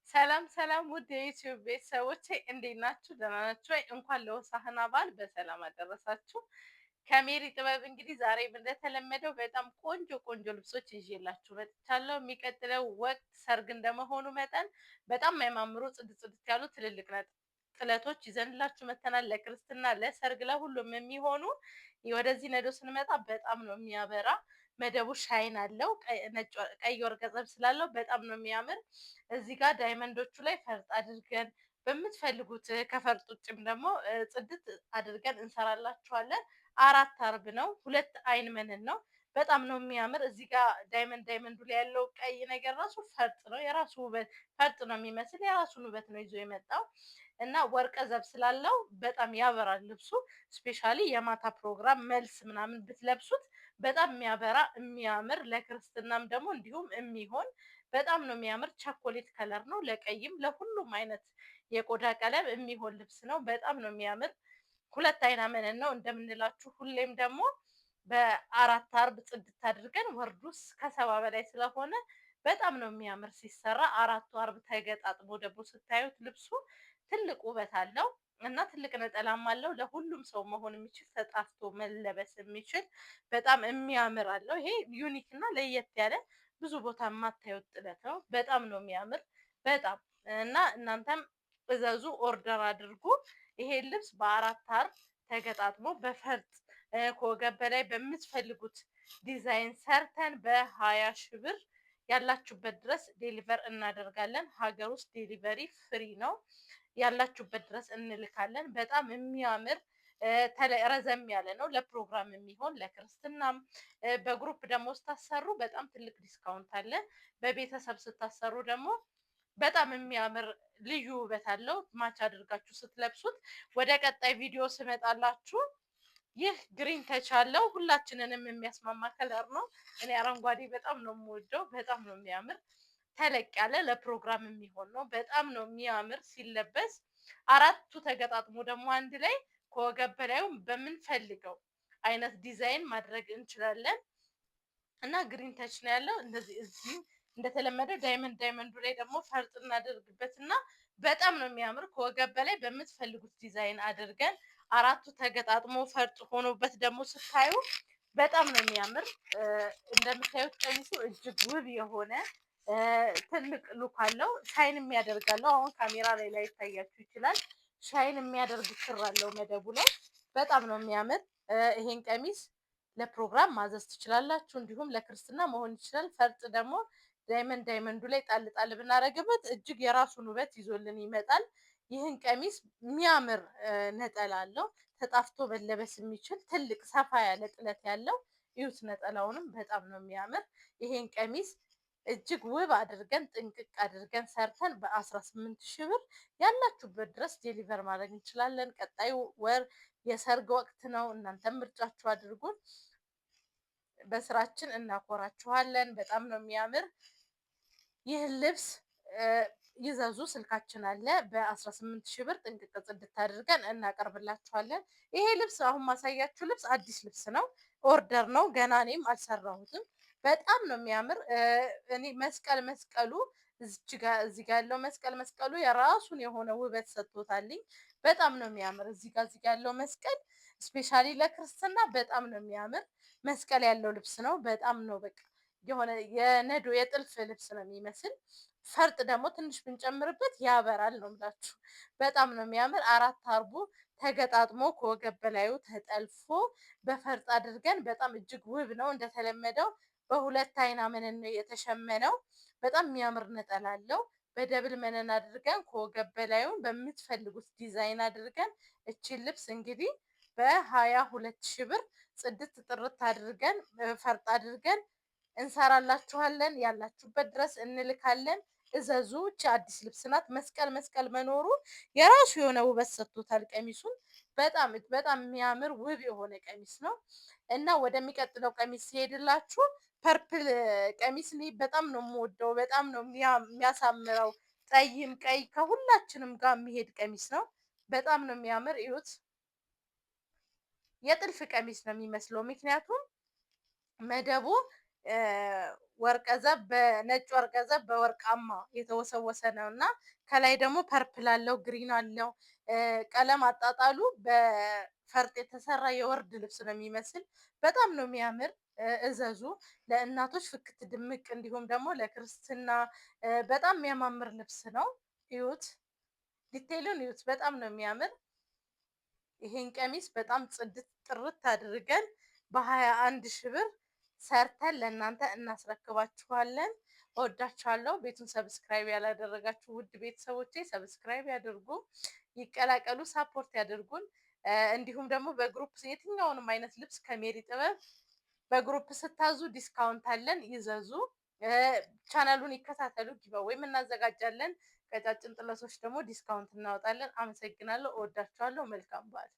ሰላም ሰላም ውድ የዩቲዩብ ቤተሰቦቼ እንዴት ናችሁ? ደህና ናችሁ ወይ? እንኳን ለሆሳዕና በዓል በሰላም አደረሳችሁ። ከሜሪ ጥበብ እንግዲህ ዛሬም እንደተለመደው በጣም ቆንጆ ቆንጆ ልብሶች ይዤላችሁ መጥቻለሁ። የሚቀጥለው ወቅት ሰርግ እንደመሆኑ መጠን በጣም የሚያማምሩ ጽድት ጽድት ያሉ ትልልቅ ጥለቶች ይዘንላችሁ መተናል። ለክርስትና፣ ለሰርግ፣ ለሁሉም የሚሆኑ ወደዚህ ነዶ ስንመጣ በጣም ነው የሚያበራ። መደቡ ሻይን አለው። ቀይ ወርቀ ዘብ ስላለው በጣም ነው የሚያምር። እዚህ ጋር ዳይመንዶቹ ላይ ፈርጥ አድርገን በምትፈልጉት ከፈርጥ ውጭም ደግሞ ጽድት አድርገን እንሰራላችኋለን። 4 አርብ ነው። 2 አይን መነን ነው። በጣም ነው የሚያምር። እዚህ ጋር ዳይመንዱ ላይ ያለው ቀይ ነገር ራሱ ፈርጥ ነው። የራሱ ውበት ፈርጥ ነው የሚመስል የራሱን ውበት ነው ይዞ የመጣው እና ወርቀ ዘብ ስላለው በጣም ያበራል ልብሱ። ስፔሻሊ የማታ ፕሮግራም መልስ ምናምን ብትለብሱት በጣም የሚያበራ የሚያምር፣ ለክርስትናም ደግሞ እንዲሁም የሚሆን በጣም ነው የሚያምር። ቻኮሌት ከለር ነው። ለቀይም ለሁሉም አይነት የቆዳ ቀለም የሚሆን ልብስ ነው። በጣም ነው የሚያምር። 2 አይና መነን ነው እንደምንላችሁ። ሁሌም ደግሞ በ4 አርብ ጽድት አድርገን ወርዱስ ከ70 በላይ ስለሆነ በጣም ነው የሚያምር ሲሰራ። 4 አርብ ተገጣጥሞ ደግሞ ስታዩት ልብሱ ትልቅ ውበት አለው እና ትልቅ ነጠላም አለው። ለሁሉም ሰው መሆን የሚችል ተጣፍቶ መለበስ የሚችል በጣም የሚያምር አለው። ይሄ ዩኒክ እና ለየት ያለ ብዙ ቦታ የማታዩት ጥለት ነው። በጣም ነው የሚያምር በጣም እና እናንተም እዘዙ፣ ኦርደር አድርጉ። ይሄ ልብስ በ4 አርብ ተገጣጥሞ በፈርጥ ከወገብ በላይ በምትፈልጉት ዲዛይን ሰርተን በ20 ሺህ ብር ያላችሁበት ድረስ ዴሊቨር እናደርጋለን። ሀገር ውስጥ ዴሊቨሪ ፍሪ ነው። ያላችሁበት ድረስ እንልካለን። በጣም የሚያምር ረዘም ያለ ነው። ለፕሮግራም የሚሆን ለክርስትናም፣ በግሩፕ ደግሞ ስታሰሩ በጣም ትልቅ ዲስካውንት አለ። በቤተሰብ ስታሰሩ ደግሞ በጣም የሚያምር ልዩ ውበት አለው ማች አድርጋችሁ ስትለብሱት። ወደ ቀጣይ ቪዲዮ ስመጣላችሁ ይህ ግሪን ተች አለው። ሁላችንንም የሚያስማማ ከለር ነው። እኔ አረንጓዴ በጣም ነው የምወደው። በጣም ነው የሚያምር። ተለቅ ያለ ለፕሮግራም የሚሆን ነው። በጣም ነው የሚያምር ሲለበስ። 4ቱ ተገጣጥሞ ደግሞ አንድ ላይ ከወገብ በላዩም በምንፈልገው አይነት ዲዛይን ማድረግ እንችላለን እና ግሪን ተች ነው ያለው። እንደዚህ እዚህ እንደተለመደ ዳይመንዱ ላይ ደግሞ ፈርጥ እናደርግበት እና በጣም ነው የሚያምር። ከወገብ በላይ በምትፈልጉት ዲዛይን አድርገን 4ቱ ተገጣጥሞ ፈርጥ ሆኖበት ደግሞ ስታዩ በጣም ነው የሚያምር። እንደምታዩት ቀሚሱ እጅግ ውብ የሆነ ትልቅ ሉክ አለው። ሻይን የሚያደርጋለው አሁን ካሜራ ላይ ይታያችሁ ይችላል። ሻይን የሚያደርግ ክር አለው መደቡ ላይ። በጣም ነው የሚያምር። ይሄን ቀሚስ ለፕሮግራም ማዘዝ ትችላላችሁ። እንዲሁም ለክርስትና መሆን ይችላል። ፈርጥ ደግሞ ዳይመንዱ ላይ ጣል ጣል ብናደርግበት እጅግ የራሱን ውበት ይዞልን ይመጣል። ይህን ቀሚስ የሚያምር ነጠላ አለው። ተጣፍቶ መለበስ የሚችል ትልቅ ሰፋ ያለ ጥለት ያለው እዩት። ነጠላውንም በጣም ነው የሚያምር። ይሄን ቀሚስ እጅግ ውብ አድርገን ጥንቅቅ አድርገን ሰርተን በ18 ሺህ ብር ያላችሁበት ድረስ ዴሊቨር ማድረግ እንችላለን። ቀጣዩ ወር የሰርግ ወቅት ነው። እናንተም ምርጫችሁ አድርጉን። በስራችን እናኮራችኋለን። በጣም ነው የሚያምር። ይህን ልብስ ይዘዙ። ስልካችን አለ። በ18 ሺህ ብር ጥንቅቅ ጽድት አድርገን እናቀርብላችኋለን። ይሄ ልብስ አሁን ማሳያችሁ ልብስ አዲስ ልብስ ነው። ኦርደር ነው። ገና እኔም አልሰራሁትም። በጣም ነው የሚያምር። እኔ መስቀሉ እዚህ ጋር ያለው መስቀሉ የራሱን የሆነ ውበት ሰጥቶታልኝ። በጣም ነው የሚያምር። እዚህ ጋር ያለው መስቀል ስፔሻሊ ለክርስትና በጣም ነው የሚያምር መስቀል ያለው ልብስ ነው። በጣም ነው በቃ የሆነ የነዶ የጥልፍ ልብስ ነው የሚመስል። ፈርጥ ደግሞ ትንሽ ብንጨምርበት ያበራል ነው የምላችሁ። በጣም ነው የሚያምር። 4 አርቡ ተገጣጥሞ ከወገብ በላዩ ተጠልፎ በፈርጥ አድርገን በጣም እጅግ ውብ ነው። እንደተለመደው በ2 አይና መነን ነው የተሸመነው። በጣም የሚያምር ነጠላ አለው። በደብል መነን አድርገን ከወገብ በላዩን በምትፈልጉት ዲዛይን አድርገን እቺን ልብስ እንግዲህ በ22 ሺህ ብር ጽድት ጥርት አድርገን ፈርጥ አድርገን እንሰራላችኋለን። ያላችሁበት ድረስ እንልካለን። እዘዙ። እቺ አዲስ ልብስ ናት። መስቀል መኖሩ የራሱ የሆነ ውበት ሰጥቶታል ቀሚሱን። በጣም የሚያምር ውብ የሆነ ቀሚስ ነው እና ወደሚቀጥለው ቀሚስ ሲሄድላችሁ ፐርፕል ቀሚስ እኔ በጣም ነው የምወደው። በጣም ነው የሚያሳምረው። ጠይም ቀይ ከሁላችንም ጋር የሚሄድ ቀሚስ ነው። በጣም ነው የሚያምር። እዩት። የጥልፍ ቀሚስ ነው የሚመስለው። ምክንያቱም መደቡ ወርቀ ዘብ በነጭ ወርቀ ዘብ በወርቃማ የተወሰወሰ ነው እና ከላይ ደግሞ ፐርፕል አለው፣ ግሪን አለው። ቀለም አጣጣሉ በፈርጥ የተሰራ የወርድ ልብስ ነው የሚመስል። በጣም ነው የሚያምር። እዘዙ። ለእናቶች ፍክት ድምቅ እንዲሁም ደግሞ ለክርስትና በጣም የሚያማምር ልብስ ነው። እዩት፣ ዲቴይሉን እዩት። በጣም ነው የሚያምር። ይሄን ቀሚስ በጣም ጽድት ጥርት አድርገን በ21 ሺህ ብር ሰርተን ለእናንተ እናስረክባችኋለን። እወዳችኋለሁ። ቤቱን ሰብስክራይብ ያላደረጋችሁ ውድ ቤተሰቦቼ ሰብስክራይብ ያድርጉ፣ ይቀላቀሉ፣ ሳፖርት ያድርጉን። እንዲሁም ደግሞ በግሩፕ የትኛውንም አይነት ልብስ ከሜሪ ጥበብ በግሩፕ ስታዙ ዲስካውንት አለን፣ ይዘዙ። ቻናሉን ይከታተሉ፣ ጊቫዌይም እናዘጋጃለን። ቀጫጭን ጥለቶች ደግሞ ዲስካውንት እናወጣለን። አመሰግናለሁ። እወዳችኋለሁ። መልካም በዓል።